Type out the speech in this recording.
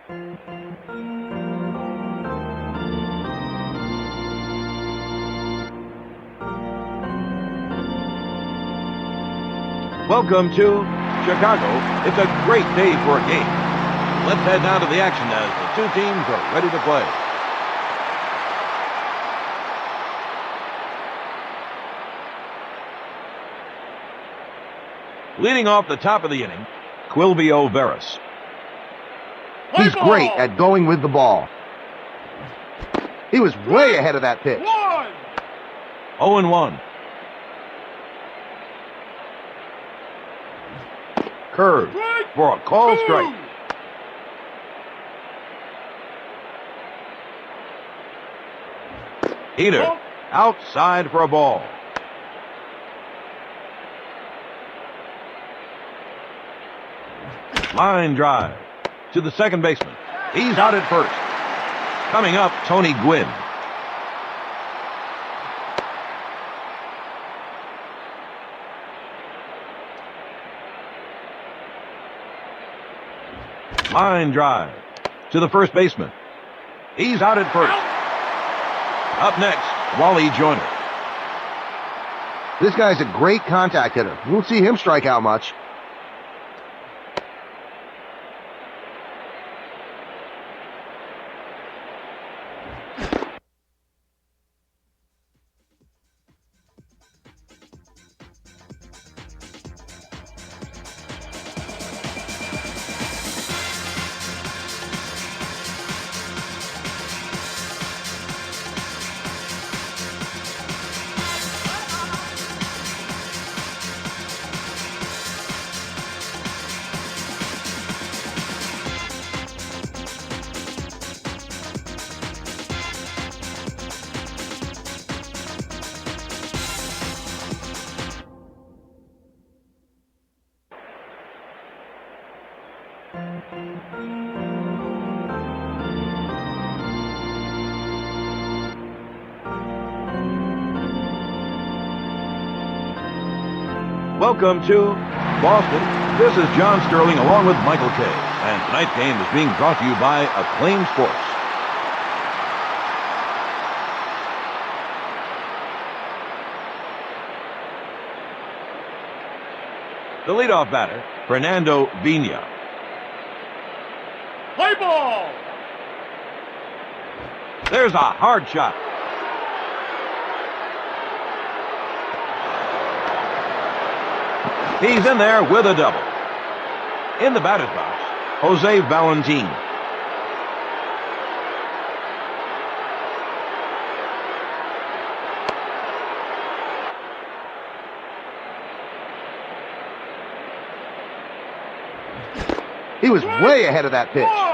Welcome to Chicago. It's a great day for a game. Let's head down to the action as the two teams are ready to play. Leading off the top of the inning, Quilvio Veras. He's great at going with the ball. He was way ahead of that pitch. 0-1. Curve for a call strike. Heater outside for a ball. Line drive to the second baseman. He's out at first. Coming up, Tony Gwynn. Line drive to the first baseman. He's out at first. Up next, Wally Joyner. This guy's a great contact hitter. You won't see him strike out much. Welcome to Boston. This is John Sterling along with Michael Kay. And tonight's game is being brought to you by Acclaim Sports. The leadoff batter, Fernando Vina. Play ball! There's a hard shot. He's in there with a double. In the batter's box, Jose Valentin. He was way ahead of that pitch.